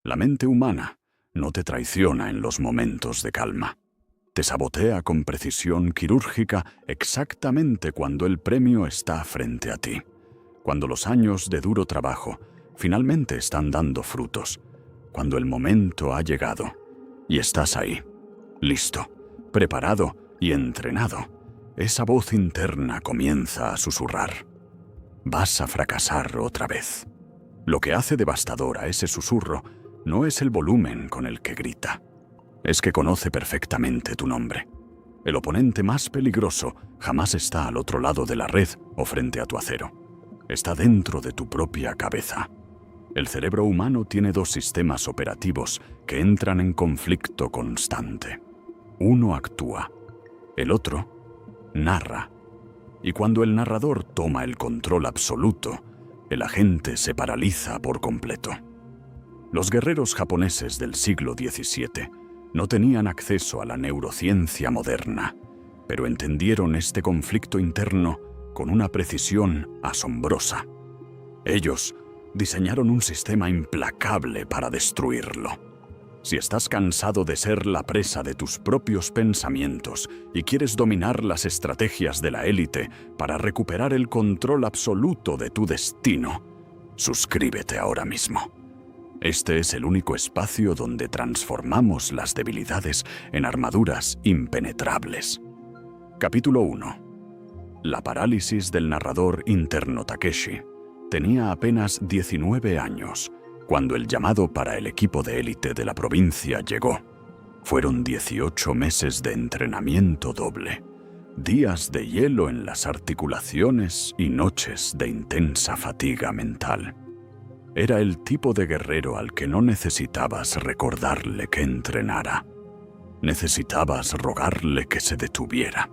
La mente humana no te traiciona en los momentos de calma. Te sabotea con precisión quirúrgica exactamente cuando el premio está frente a ti, cuando los años de duro trabajo finalmente están dando frutos, cuando el momento ha llegado y estás ahí, listo, preparado y entrenado. Esa voz interna comienza a susurrar: vas a fracasar otra vez. Lo que hace devastador a ese susurro no es el volumen con el que grita, es que conoce perfectamente tu nombre. El oponente más peligroso jamás está al otro lado de la red o frente a tu acero. Está dentro de tu propia cabeza. El cerebro humano tiene dos sistemas operativos que entran en conflicto constante. Uno actúa, el otro narra. Y cuando el narrador toma el control absoluto, el agente se paraliza por completo. Los guerreros japoneses del siglo XVII no tenían acceso a la neurociencia moderna, pero entendieron este conflicto interno con una precisión asombrosa. Ellos diseñaron un sistema implacable para destruirlo. Si estás cansado de ser la presa de tus propios pensamientos y quieres dominar las estrategias de la élite para recuperar el control absoluto de tu destino, suscríbete ahora mismo. Este es el único espacio donde transformamos las debilidades en armaduras impenetrables. Capítulo 1. La parálisis del narrador interno Takeshi tenía apenas 19 años cuando el llamado para el equipo de élite de la provincia llegó. Fueron 18 meses de entrenamiento doble, días de hielo en las articulaciones y noches de intensa fatiga mental. Era el tipo de guerrero al que no necesitabas recordarle que entrenara. Necesitabas rogarle que se detuviera.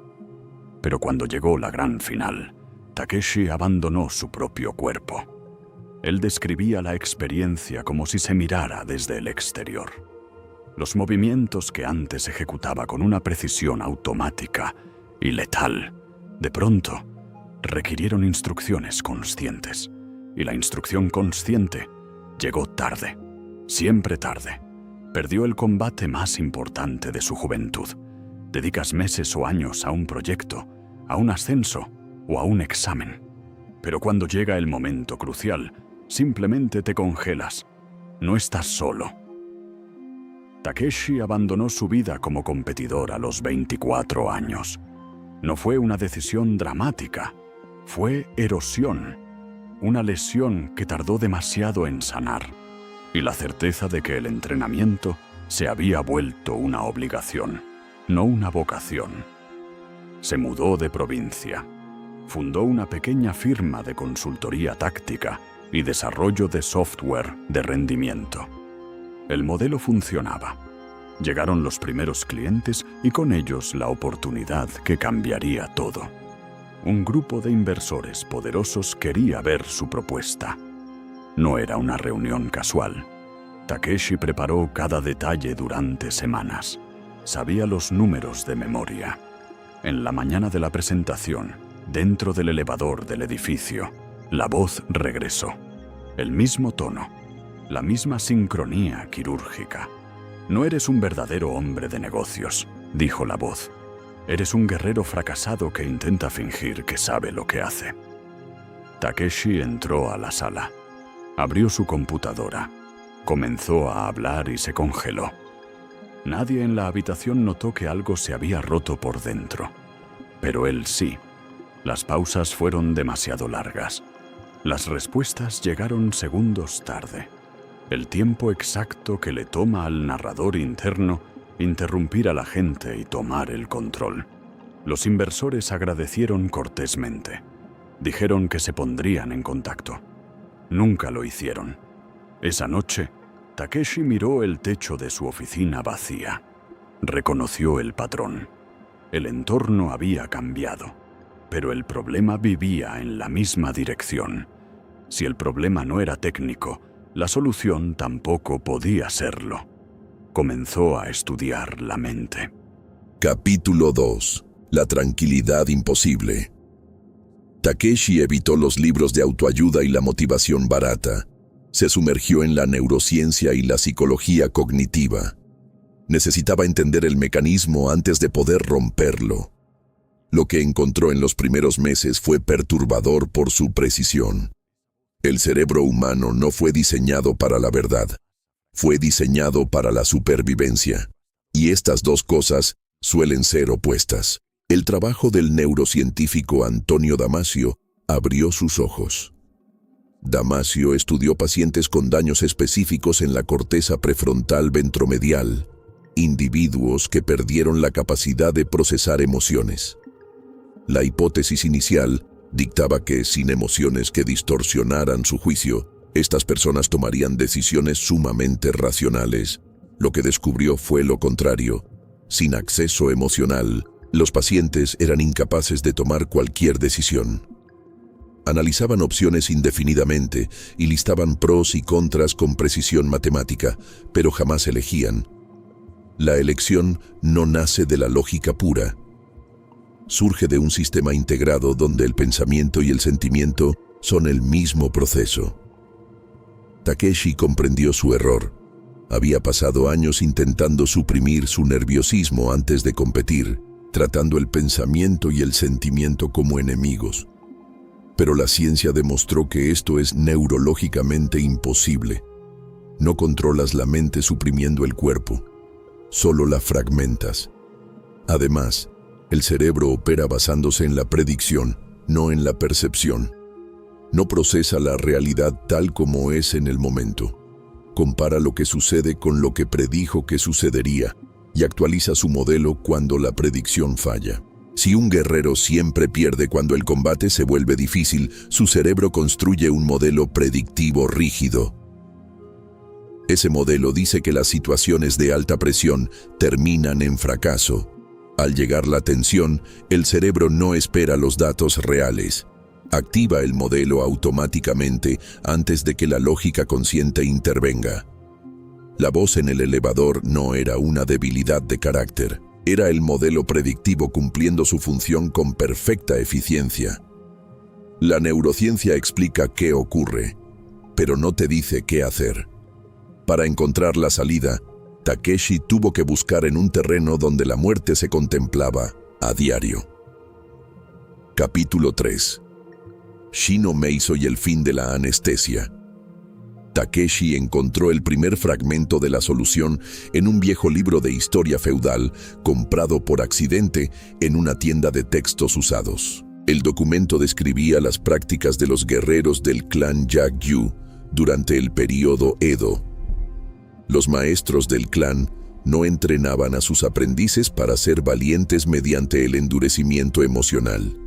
Pero cuando llegó la gran final, Takeshi abandonó su propio cuerpo. Él describía la experiencia como si se mirara desde el exterior. Los movimientos que antes ejecutaba con una precisión automática y letal, de pronto, requirieron instrucciones conscientes. Y la instrucción consciente llegó tarde, siempre tarde. Perdió el combate más importante de su juventud. Dedicas meses o años a un proyecto, a un ascenso o a un examen. Pero cuando llega el momento crucial, simplemente te congelas. No estás solo. Takeshi abandonó su vida como competidor a los 24 años. No fue una decisión dramática, fue erosión. Una lesión que tardó demasiado en sanar, y la certeza de que el entrenamiento se había vuelto una obligación, no una vocación. Se mudó de provincia, fundó una pequeña firma de consultoría táctica y desarrollo de software de rendimiento. El modelo funcionaba. Llegaron los primeros clientes y con ellos la oportunidad que cambiaría todo. Un grupo de inversores poderosos quería ver su propuesta. No era una reunión casual. Takeshi preparó cada detalle durante semanas. Sabía los números de memoria. En la mañana de la presentación, dentro del elevador del edificio, la voz regresó. El mismo tono, la misma sincronía quirúrgica. No eres un verdadero hombre de negocios, dijo la voz. Eres un guerrero fracasado que intenta fingir que sabe lo que hace. Takeshi entró a la sala. Abrió su computadora. Comenzó a hablar y se congeló. Nadie en la habitación notó que algo se había roto por dentro. Pero él sí. Las pausas fueron demasiado largas. Las respuestas llegaron segundos tarde. El tiempo exacto que le toma al narrador interno interrumpir a la gente y tomar el control. Los inversores agradecieron cortésmente. Dijeron que se pondrían en contacto. Nunca lo hicieron. Esa noche, Takeshi miró el techo de su oficina vacía. Reconoció el patrón. El entorno había cambiado, pero el problema vivía en la misma dirección. Si el problema no era técnico, la solución tampoco podía serlo. Comenzó a estudiar la mente. Capítulo 2. La tranquilidad imposible. Takeshi evitó los libros de autoayuda y la motivación barata. Se sumergió en la neurociencia y la psicología cognitiva. Necesitaba entender el mecanismo antes de poder romperlo. Lo que encontró en los primeros meses fue perturbador por su precisión. El cerebro humano no fue diseñado para la verdad. Fue diseñado para la supervivencia. Y estas dos cosas suelen ser opuestas. El trabajo del neurocientífico Antonio Damasio abrió sus ojos. Damasio estudió pacientes con daños específicos en la corteza prefrontal ventromedial, individuos que perdieron la capacidad de procesar emociones. La hipótesis inicial dictaba que, sin emociones que distorsionaran su juicio, estas personas tomarían decisiones sumamente racionales. Lo que descubrió fue lo contrario. Sin acceso emocional, los pacientes eran incapaces de tomar cualquier decisión. Analizaban opciones indefinidamente y listaban pros y contras con precisión matemática, pero jamás elegían. La elección no nace de la lógica pura. Surge de un sistema integrado donde el pensamiento y el sentimiento son el mismo proceso. Takeshi comprendió su error. Había pasado años intentando suprimir su nerviosismo antes de competir, tratando el pensamiento y el sentimiento como enemigos. Pero la ciencia demostró que esto es neurológicamente imposible. No controlas la mente suprimiendo el cuerpo, solo la fragmentas. Además, el cerebro opera basándose en la predicción, no en la percepción. No procesa la realidad tal como es en el momento. Compara lo que sucede con lo que predijo que sucedería y actualiza su modelo cuando la predicción falla. Si un guerrero siempre pierde cuando el combate se vuelve difícil, su cerebro construye un modelo predictivo rígido. Ese modelo dice que las situaciones de alta presión terminan en fracaso. Al llegar la tensión, el cerebro no espera los datos reales. Activa el modelo automáticamente antes de que la lógica consciente intervenga. La voz en el elevador no era una debilidad de carácter. Era el modelo predictivo cumpliendo su función con perfecta eficiencia. La neurociencia explica qué ocurre, pero no te dice qué hacer. Para encontrar la salida, Takeshi tuvo que buscar en un terreno donde la muerte se contemplaba a diario. Capítulo 3. Shino Meiso y el fin de la anestesia. Takeshi encontró el primer fragmento de la solución en un viejo libro de historia feudal comprado por accidente en una tienda de textos usados. El documento describía las prácticas de los guerreros del clan Yagyu durante el período Edo. Los maestros del clan no entrenaban a sus aprendices para ser valientes mediante el endurecimiento emocional.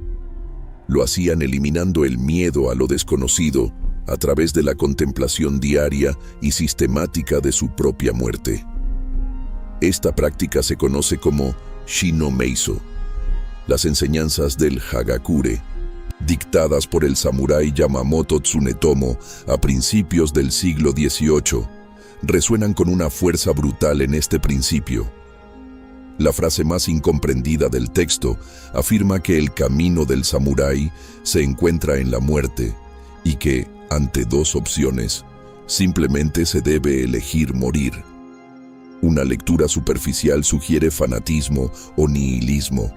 Lo hacían eliminando el miedo a lo desconocido a través de la contemplación diaria y sistemática de su propia muerte. Esta práctica se conoce como Shino Meiso. Las enseñanzas del Hagakure, dictadas por el samurái Yamamoto Tsunetomo a principios del siglo XVIII, resuenan con una fuerza brutal en este principio. La frase más incomprendida del texto afirma que el camino del samurái se encuentra en la muerte y que, ante dos opciones, simplemente se debe elegir morir. Una lectura superficial sugiere fanatismo o nihilismo.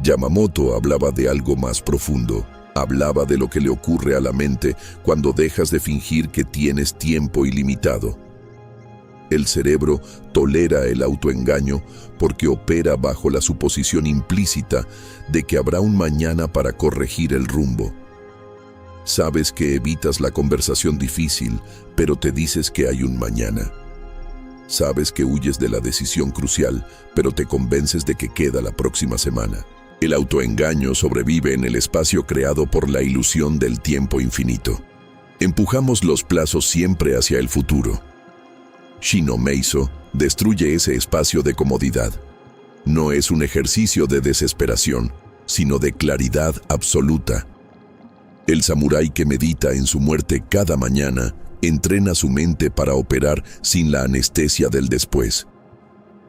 Yamamoto hablaba de algo más profundo. Hablaba de lo que le ocurre a la mente cuando dejas de fingir que tienes tiempo ilimitado. El cerebro tolera el autoengaño porque opera bajo la suposición implícita de que habrá un mañana para corregir el rumbo. Sabes que evitas la conversación difícil, pero te dices que hay un mañana. Sabes que huyes de la decisión crucial, pero te convences de que queda la próxima semana. El autoengaño sobrevive en el espacio creado por la ilusión del tiempo infinito. Empujamos los plazos siempre hacia el futuro. Shino Meiso destruye ese espacio de comodidad. No es un ejercicio de desesperación, sino de claridad absoluta. El samurái que medita en su muerte cada mañana entrena su mente para operar sin la anestesia del después.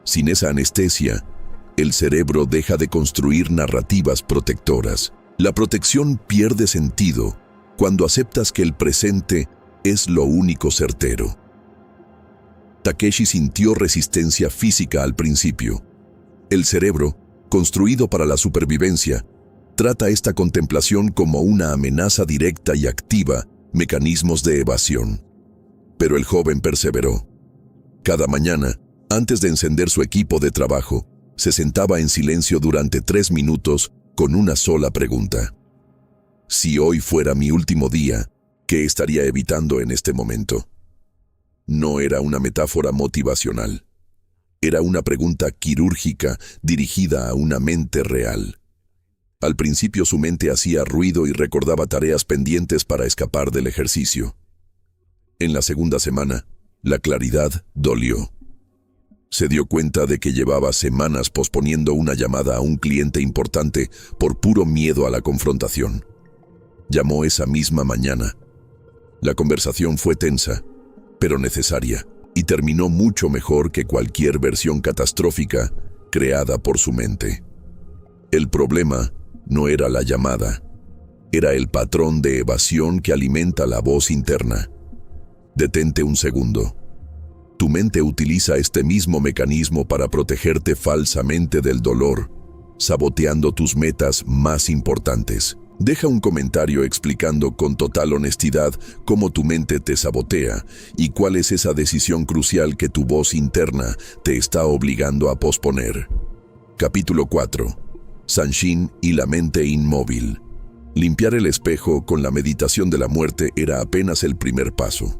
Sin esa anestesia, el cerebro deja de construir narrativas protectoras. La protección pierde sentido cuando aceptas que el presente es lo único certero. Takeshi sintió resistencia física al principio. El cerebro, construido para la supervivencia, trata esta contemplación como una amenaza directa y activa mecanismos de evasión. Pero el joven perseveró. Cada mañana, antes de encender su equipo de trabajo, se sentaba en silencio durante 3 minutos con una sola pregunta. Si hoy fuera mi último día, ¿qué estaría evitando en este momento? No era una metáfora motivacional. Era una pregunta quirúrgica dirigida a una mente real. Al principio su mente hacía ruido y recordaba tareas pendientes para escapar del ejercicio. En la segunda semana, la claridad dolió. Se dio cuenta de que llevaba semanas posponiendo una llamada a un cliente importante por puro miedo a la confrontación. Llamó esa misma mañana. La conversación fue tensa, pero necesaria, y terminó mucho mejor que cualquier versión catastrófica creada por su mente. El problema no era la llamada, era el patrón de evasión que alimenta la voz interna. Detente un segundo. Tu mente utiliza este mismo mecanismo para protegerte falsamente del dolor, saboteando tus metas más importantes. Deja un comentario explicando con total honestidad cómo tu mente te sabotea y cuál es esa decisión crucial que tu voz interna te está obligando a posponer. Capítulo 4. Sanshin y la mente inmóvil. Limpiar el espejo con la meditación de la muerte era apenas el primer paso.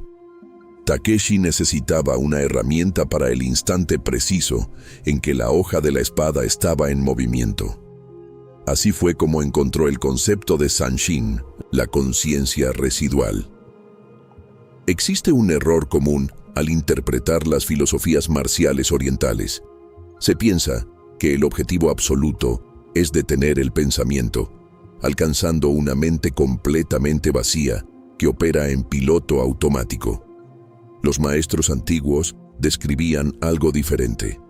Takeshi necesitaba una herramienta para el instante preciso en que la hoja de la espada estaba en movimiento. Así fue como encontró el concepto de Sanshin, la conciencia residual. Existe un error común al interpretar las filosofías marciales orientales. Se piensa que el objetivo absoluto es detener el pensamiento, alcanzando una mente completamente vacía que opera en piloto automático. Los maestros antiguos describían algo diferente.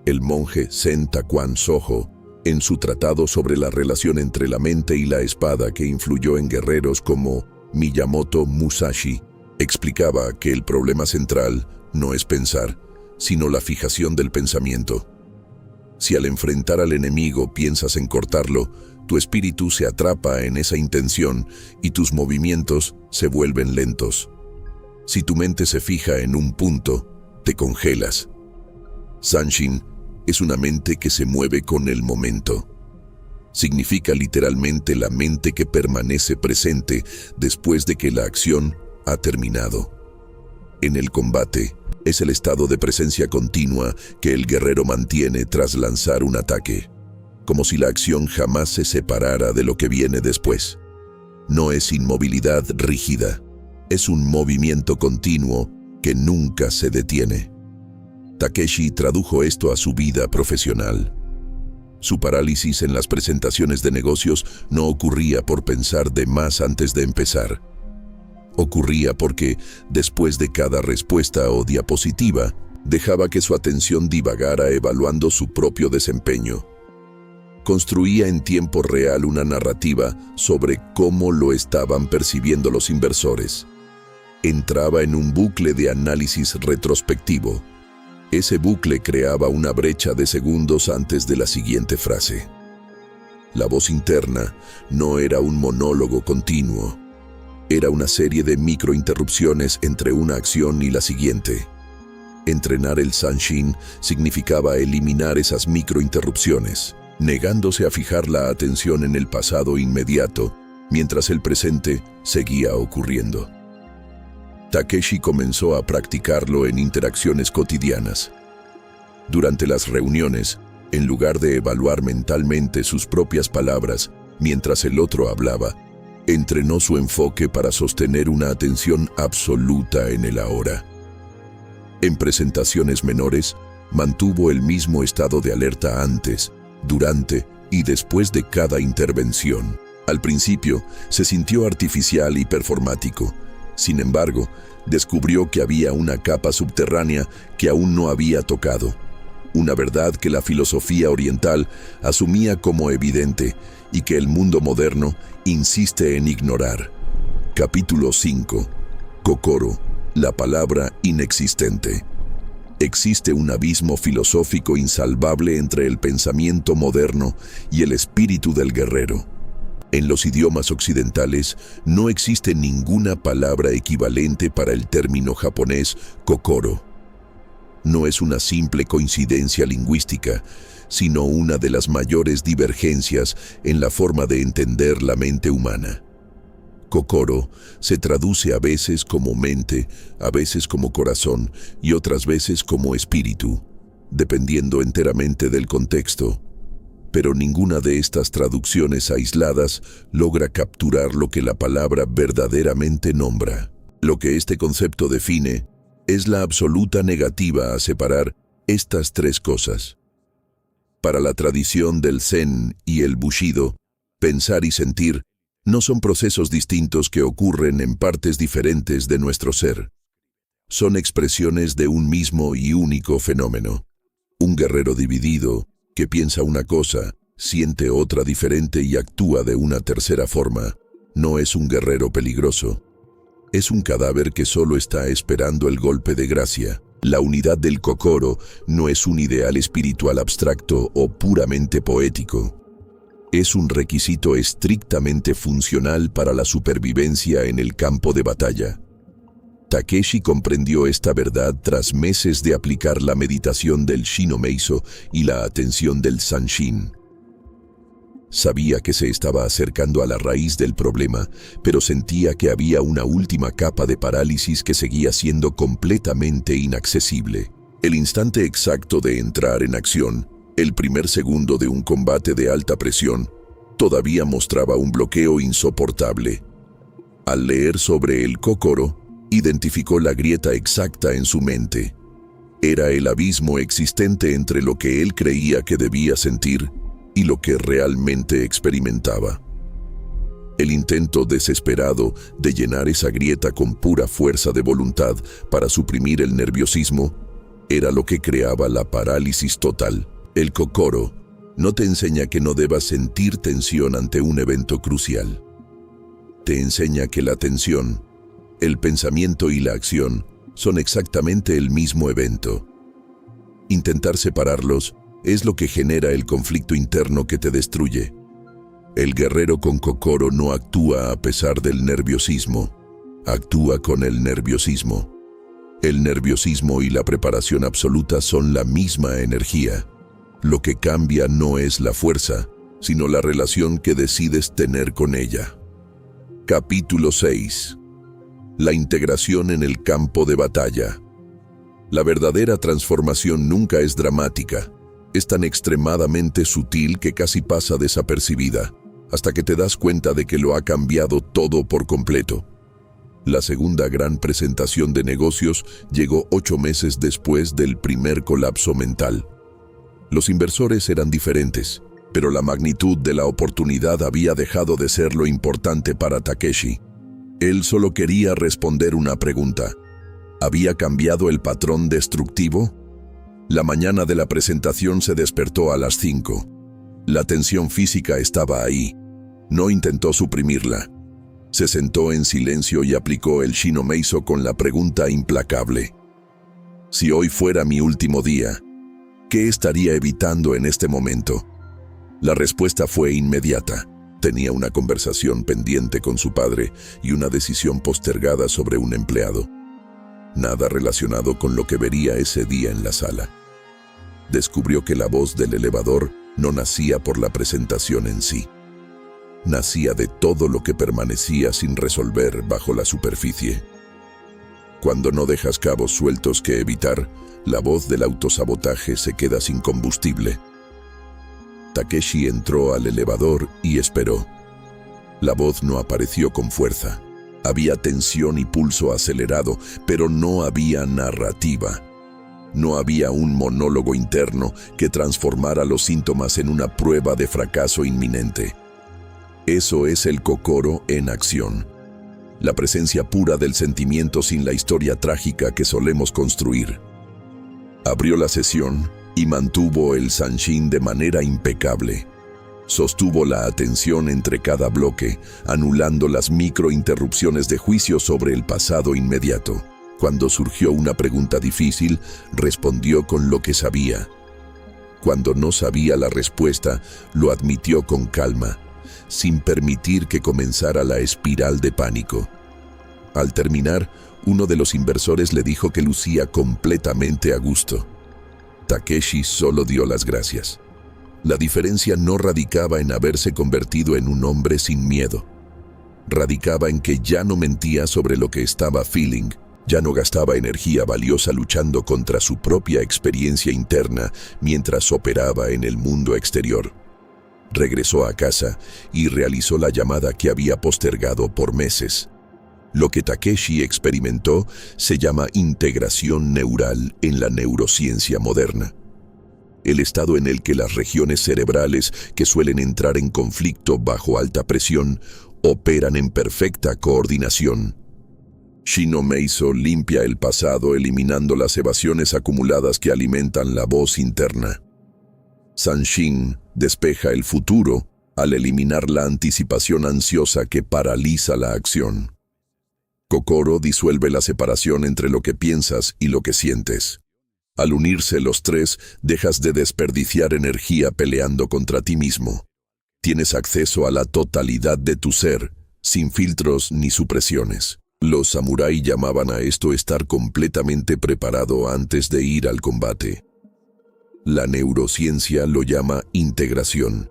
El monje Zen Takuan Sojo, en su tratado sobre la relación entre la mente y la espada que influyó en guerreros como Miyamoto Musashi, explicaba que el problema central no es pensar, sino la fijación del pensamiento. Si al enfrentar al enemigo piensas en cortarlo, tu espíritu se atrapa en esa intención y tus movimientos se vuelven lentos. Si tu mente se fija en un punto, te congelas. Sanshin es una mente que se mueve con el momento. Significa literalmente la mente que permanece presente después de que la acción ha terminado. En el combate, es el estado de presencia continua que el guerrero mantiene tras lanzar un ataque, como si la acción jamás se separara de lo que viene después. No es inmovilidad rígida, es un movimiento continuo que nunca se detiene. Takeshi tradujo esto a su vida profesional. Su parálisis en las presentaciones de negocios no ocurría por pensar de más antes de empezar. Ocurría porque, después de cada respuesta o diapositiva, dejaba que su atención divagara evaluando su propio desempeño. Construía en tiempo real una narrativa sobre cómo lo estaban percibiendo los inversores. Entraba en un bucle de análisis retrospectivo. Ese bucle creaba una brecha de segundos antes de la siguiente frase. La voz interna no era un monólogo continuo. Era una serie de microinterrupciones entre una acción y la siguiente. Entrenar el Sanshin significaba eliminar esas microinterrupciones, negándose a fijar la atención en el pasado inmediato, mientras el presente seguía ocurriendo. Takeshi comenzó a practicarlo en interacciones cotidianas. Durante las reuniones, en lugar de evaluar mentalmente sus propias palabras mientras el otro hablaba, entrenó su enfoque para sostener una atención absoluta en el ahora. En presentaciones menores, mantuvo el mismo estado de alerta antes, durante y después de cada intervención. Al principio, se sintió artificial y performático. Sin embargo, descubrió que había una capa subterránea que aún no había tocado. Una verdad que la filosofía oriental asumía como evidente y que el mundo moderno insiste en ignorar. Capítulo 5. Kokoro, la palabra inexistente. Existe un abismo filosófico insalvable entre el pensamiento moderno y el espíritu del guerrero. En los idiomas occidentales no existe ninguna palabra equivalente para el término japonés kokoro. No es una simple coincidencia lingüística, sino una de las mayores divergencias en la forma de entender la mente humana. Kokoro se traduce a veces como mente, a veces como corazón y otras veces como espíritu, dependiendo enteramente del contexto. Pero ninguna de estas traducciones aisladas logra capturar lo que la palabra verdaderamente nombra. Lo que este concepto define es la absoluta negativa a separar estas tres cosas. Para la tradición del Zen y el Bushido, pensar y sentir no son procesos distintos que ocurren en partes diferentes de nuestro ser. Son expresiones de un mismo y único fenómeno. Un guerrero dividido, que piensa una cosa, siente otra diferente y actúa de una tercera forma, no es un guerrero peligroso. Es un cadáver que solo está esperando el golpe de gracia. La unidad del Kokoro no es un ideal espiritual abstracto o puramente poético. Es un requisito estrictamente funcional para la supervivencia en el campo de batalla. Takeshi comprendió esta verdad tras meses de aplicar la meditación del Shinomeiso y la atención del Zanshin. Sabía que se estaba acercando a la raíz del problema, pero sentía que había una última capa de parálisis que seguía siendo completamente inaccesible. El instante exacto de entrar en acción, el primer segundo de un combate de alta presión, todavía mostraba un bloqueo insoportable. Al leer sobre el Kokoro, identificó la grieta exacta en su mente. Era el abismo existente entre lo que él creía que debía sentir y lo que realmente experimentaba. El intento desesperado de llenar esa grieta con pura fuerza de voluntad para suprimir el nerviosismo era lo que creaba la parálisis total. El Kokoro no te enseña que no debas sentir tensión ante un evento crucial. Te enseña que la tensión, el pensamiento y la acción son exactamente el mismo evento. Intentar separarlos es lo que genera el conflicto interno que te destruye. El guerrero con Kokoro no actúa a pesar del nerviosismo, actúa con el nerviosismo. El nerviosismo y la preparación absoluta son la misma energía. Lo que cambia no es la fuerza, sino la relación que decides tener con ella. Capítulo 6. La integración en el campo de batalla. La verdadera transformación nunca es dramática. Es tan extremadamente sutil que casi pasa desapercibida, hasta que te das cuenta de que lo ha cambiado todo por completo. La segunda gran presentación de negocios llegó 8 meses después del primer colapso mental. Los inversores eran diferentes, pero la magnitud de la oportunidad había dejado de ser lo importante para Takeshi. Él solo quería responder una pregunta. ¿Había cambiado el patrón destructivo? La mañana de la presentación se despertó a las 5. La tensión física estaba ahí. No intentó suprimirla. Se sentó en silencio y aplicó el Shinomeiso con la pregunta implacable. Si hoy fuera mi último día, ¿qué estaría evitando en este momento? La respuesta fue inmediata. Tenía una conversación pendiente con su padre y una decisión postergada sobre un empleado. Nada relacionado con lo que vería ese día en la sala. Descubrió que la voz del elevador no nacía por la presentación en sí. Nacía de todo lo que permanecía sin resolver bajo la superficie. Cuando no dejas cabos sueltos que evitar, la voz del autosabotaje se queda sin combustible. Takeshi entró al elevador y esperó. La voz no apareció con fuerza. Había tensión y pulso acelerado, pero no había narrativa. No había un monólogo interno que transformara los síntomas en una prueba de fracaso inminente. Eso es el Kokoro en acción. La presencia pura del sentimiento sin la historia trágica que solemos construir. Abrió la sesión y mantuvo el Zanshin de manera impecable. Sostuvo la atención entre cada bloque, anulando las microinterrupciones de juicio sobre el pasado inmediato. Cuando surgió una pregunta difícil, respondió con lo que sabía. Cuando no sabía la respuesta, lo admitió con calma, sin permitir que comenzara la espiral de pánico. Al terminar, uno de los inversores le dijo que lucía completamente a gusto. Takeshi solo dio las gracias. La diferencia no radicaba en haberse convertido en un hombre sin miedo. Radicaba en que ya no mentía sobre lo que estaba feeling, ya no gastaba energía valiosa luchando contra su propia experiencia interna mientras operaba en el mundo exterior. Regresó a casa y realizó la llamada que había postergado por meses. Lo que Takeshi experimentó se llama integración neural en la neurociencia moderna. El estado en el que las regiones cerebrales que suelen entrar en conflicto bajo alta presión operan en perfecta coordinación. Shino Meiso limpia el pasado eliminando las evasiones acumuladas que alimentan la voz interna. Sanshin despeja el futuro al eliminar la anticipación ansiosa que paraliza la acción. Kokoro disuelve la separación entre lo que piensas y lo que sientes. Al unirse los tres, dejas de desperdiciar energía peleando contra ti mismo. Tienes acceso a la totalidad de tu ser, sin filtros ni supresiones. Los samurái llamaban a esto estar completamente preparado antes de ir al combate. La neurociencia lo llama integración.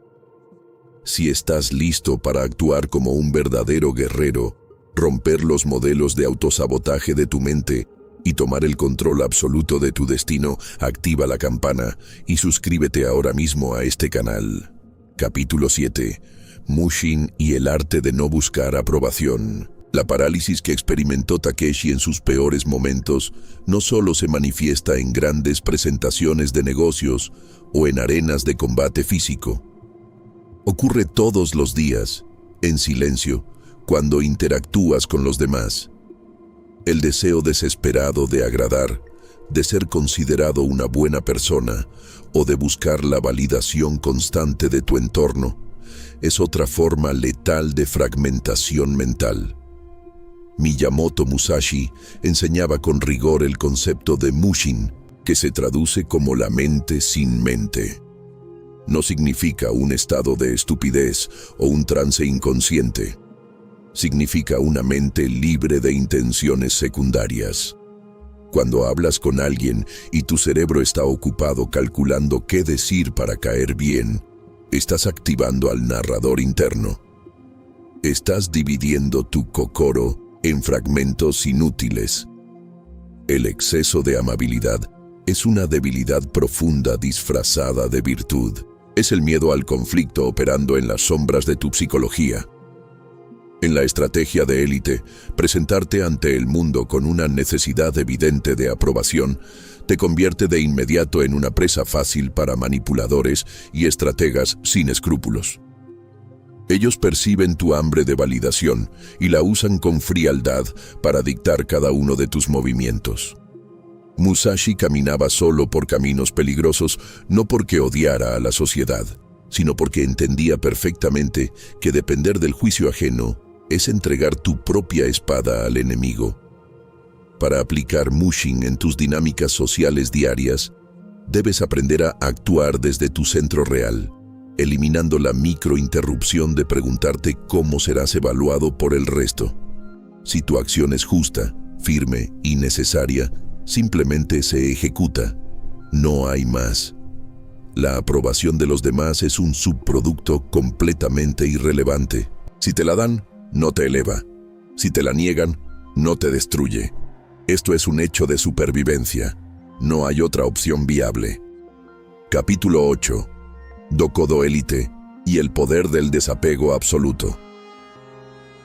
Si estás listo para actuar como un verdadero guerrero, romper los modelos de autosabotaje de tu mente y tomar el control absoluto de tu destino, activa la campana y suscríbete ahora mismo a este canal. Capítulo 7. Mushin y el arte de no buscar aprobación. La parálisis que experimentó Takeshi en sus peores momentos no solo se manifiesta en grandes presentaciones de negocios o en arenas de combate físico. Ocurre todos los días, en silencio, cuando interactúas con los demás. El deseo desesperado de agradar, de ser considerado una buena persona o de buscar la validación constante de tu entorno es otra forma letal de fragmentación mental. Miyamoto Musashi enseñaba con rigor el concepto de Mushin, que se traduce como la mente sin mente. No significa un estado de estupidez o un trance inconsciente. Significa una mente libre de intenciones secundarias. Cuando hablas con alguien y tu cerebro está ocupado calculando qué decir para caer bien, estás activando al narrador interno. Estás dividiendo tu kokoro en fragmentos inútiles. El exceso de amabilidad es una debilidad profunda disfrazada de virtud. Es el miedo al conflicto operando en las sombras de tu psicología. En la estrategia de élite, presentarte ante el mundo con una necesidad evidente de aprobación te convierte de inmediato en una presa fácil para manipuladores y estrategas sin escrúpulos. Ellos perciben tu hambre de validación y la usan con frialdad para dictar cada uno de tus movimientos. Musashi caminaba solo por caminos peligrosos no porque odiara a la sociedad, sino porque entendía perfectamente que depender del juicio ajeno es entregar tu propia espada al enemigo. Para aplicar Mushin en tus dinámicas sociales diarias, debes aprender a actuar desde tu centro real, eliminando la microinterrupción de preguntarte cómo serás evaluado por el resto. Si tu acción es justa, firme y necesaria, simplemente se ejecuta. No hay más. La aprobación de los demás es un subproducto completamente irrelevante. Si te la dan, no te eleva. Si te la niegan, no te destruye. Esto es un hecho de supervivencia. No hay otra opción viable. Capítulo 8. Dokodo Élite y el poder del desapego absoluto.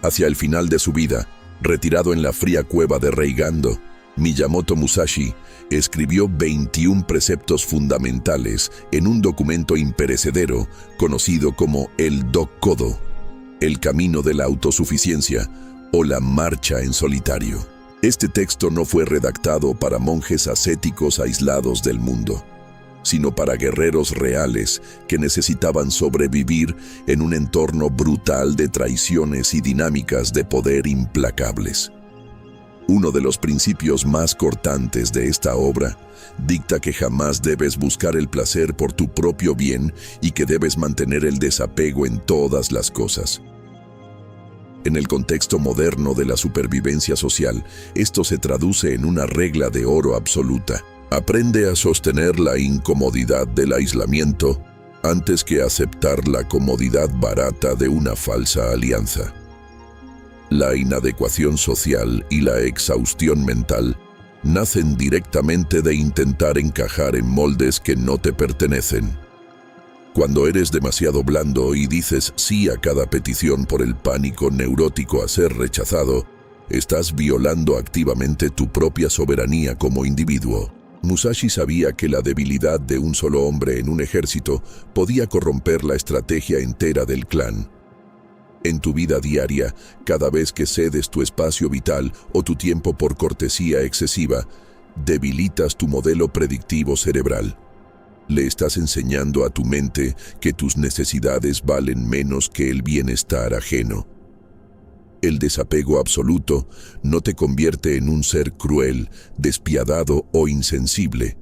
Hacia el final de su vida, retirado en la fría cueva de Reigando, Miyamoto Musashi escribió 21 preceptos fundamentales en un documento imperecedero conocido como el Dokodo, el camino de la autosuficiencia o la marcha en solitario. Este texto no fue redactado para monjes ascéticos aislados del mundo. sino para guerreros reales que necesitaban sobrevivir en un entorno brutal de traiciones y dinámicas de poder implacables. Uno de los principios más cortantes de esta obra dicta que jamás debes buscar el placer por tu propio bien y que debes mantener el desapego en todas las cosas. En el contexto moderno de la supervivencia social, esto se traduce en una regla de oro absoluta. Aprende a sostener la incomodidad del aislamiento antes que aceptar la comodidad barata de una falsa alianza. La inadecuación social y la exhaustión mental nacen directamente de intentar encajar en moldes que no te pertenecen. Cuando eres demasiado blando y dices sí a cada petición por el pánico neurótico a ser rechazado, estás violando activamente tu propia soberanía como individuo. Musashi sabía que la debilidad de un solo hombre en un ejército podía corromper la estrategia entera del clan. En tu vida diaria, cada vez que cedes tu espacio vital o tu tiempo por cortesía excesiva, debilitas tu modelo predictivo cerebral. Le estás enseñando a tu mente que tus necesidades valen menos que el bienestar ajeno. El desapego absoluto no te convierte en un ser cruel, despiadado o insensible.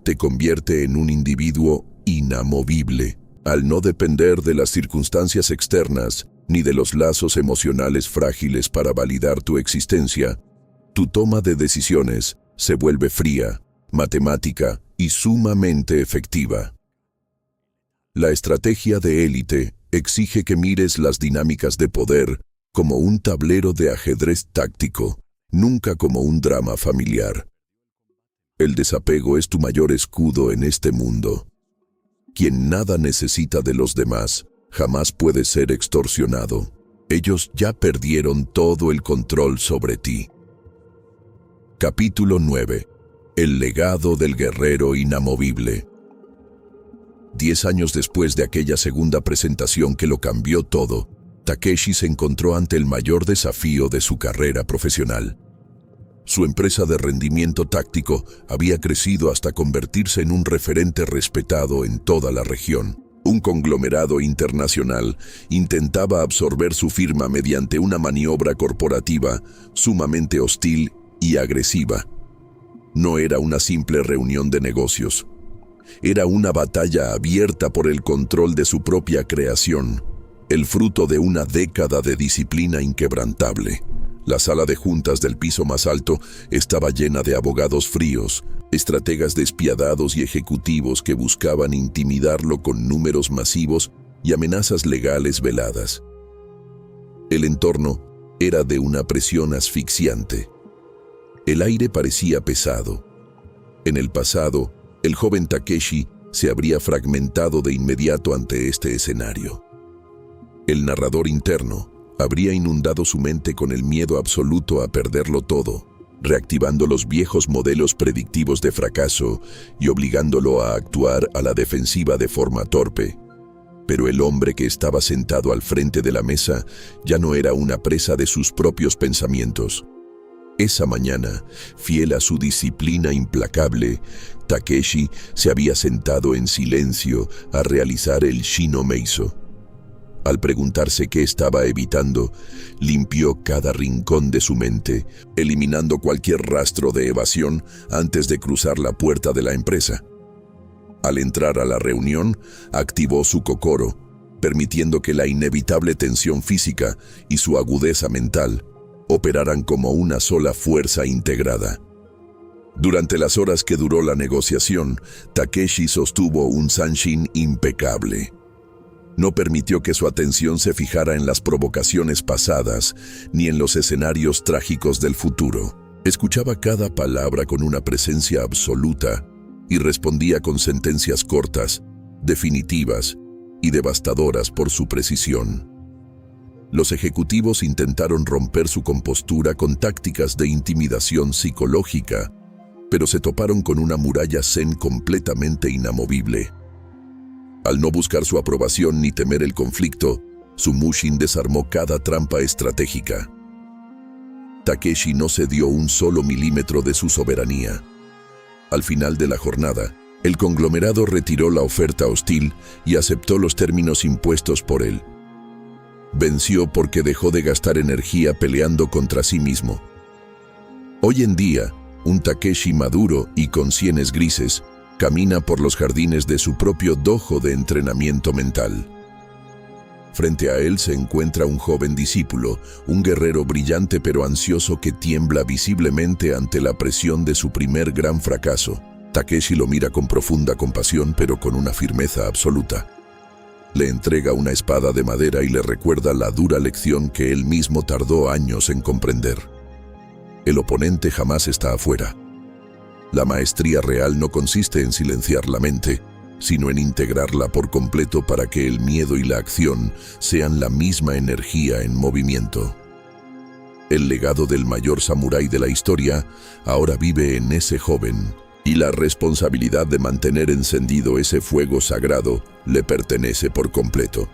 Te convierte en un individuo inamovible. Al no depender de las circunstancias externas ni de los lazos emocionales frágiles para validar tu existencia, tu toma de decisiones se vuelve fría, matemática y sumamente efectiva. La estrategia de élite exige que mires las dinámicas de poder como un tablero de ajedrez táctico, nunca como un drama familiar. El desapego es tu mayor escudo en este mundo. Quien nada necesita de los demás, jamás puede ser extorsionado. Ellos ya perdieron todo el control sobre ti. Capítulo 9. El legado del guerrero inamovible. 10 años después de aquella segunda presentación que lo cambió todo, Takeshi se encontró ante el mayor desafío de su carrera profesional. Su empresa de rendimiento táctico había crecido hasta convertirse en un referente respetado en toda la región. Un conglomerado internacional intentaba absorber su firma mediante una maniobra corporativa sumamente hostil y agresiva. No era una simple reunión de negocios. Era una batalla abierta por el control de su propia creación, el fruto de una década de disciplina inquebrantable. La sala de juntas del piso más alto estaba llena de abogados fríos, estrategas despiadados y ejecutivos que buscaban intimidarlo con números masivos y amenazas legales veladas. El entorno era de una presión asfixiante. El aire parecía pesado. En el pasado, el joven Takeshi se habría fragmentado de inmediato ante este escenario. El narrador interno habría inundado su mente con el miedo absoluto a perderlo todo, reactivando los viejos modelos predictivos de fracaso y obligándolo a actuar a la defensiva de forma torpe. Pero el hombre que estaba sentado al frente de la mesa ya no era una presa de sus propios pensamientos. Esa mañana, fiel a su disciplina implacable, Takeshi se había sentado en silencio a realizar el Shino Meiso. Al preguntarse qué estaba evitando, limpió cada rincón de su mente, eliminando cualquier rastro de evasión antes de cruzar la puerta de la empresa. Al entrar a la reunión, activó su kokoro, permitiendo que la inevitable tensión física y su agudeza mental operaran como una sola fuerza integrada. Durante las horas que duró la negociación, Takeshi sostuvo un zanshin impecable. No permitió que su atención se fijara en las provocaciones pasadas ni en los escenarios trágicos del futuro. Escuchaba cada palabra con una presencia absoluta y respondía con sentencias cortas, definitivas y devastadoras por su precisión. Los ejecutivos intentaron romper su compostura con tácticas de intimidación psicológica, pero se toparon con una muralla zen completamente inamovible. Al no buscar su aprobación ni temer el conflicto, su Mushin desarmó cada trampa estratégica. Takeshi no cedió un solo milímetro de su soberanía. Al final de la jornada, El conglomerado retiró la oferta hostil y aceptó los términos impuestos por él. Venció porque dejó de gastar energía peleando contra sí mismo. Hoy en día, un Takeshi maduro y con sienes grises camina por los jardines de su propio dojo de entrenamiento mental. Frente a él se encuentra un joven discípulo, un guerrero brillante pero ansioso que tiembla visiblemente ante la presión de su primer gran fracaso. Takeshi lo mira con profunda compasión pero con una firmeza absoluta. Le entrega una espada de madera y le recuerda la dura lección que él mismo tardó años en comprender. El oponente jamás está afuera. La maestría real no consiste en silenciar la mente, sino en integrarla por completo para que el miedo y la acción sean la misma energía en movimiento. El legado del mayor samurái de la historia ahora vive en ese joven, y la responsabilidad de mantener encendido ese fuego sagrado le pertenece por completo.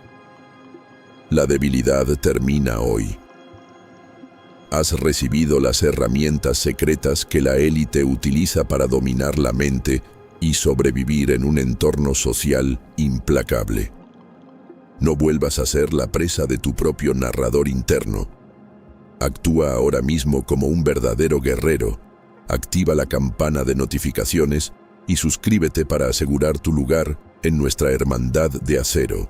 La debilidad termina hoy. Has recibido las herramientas secretas que la élite utiliza para dominar la mente y sobrevivir en un entorno social implacable. No vuelvas a ser la presa de tu propio narrador interno. Actúa ahora mismo como un verdadero guerrero. Activa la campana de notificaciones y suscríbete para asegurar tu lugar en nuestra hermandad de acero.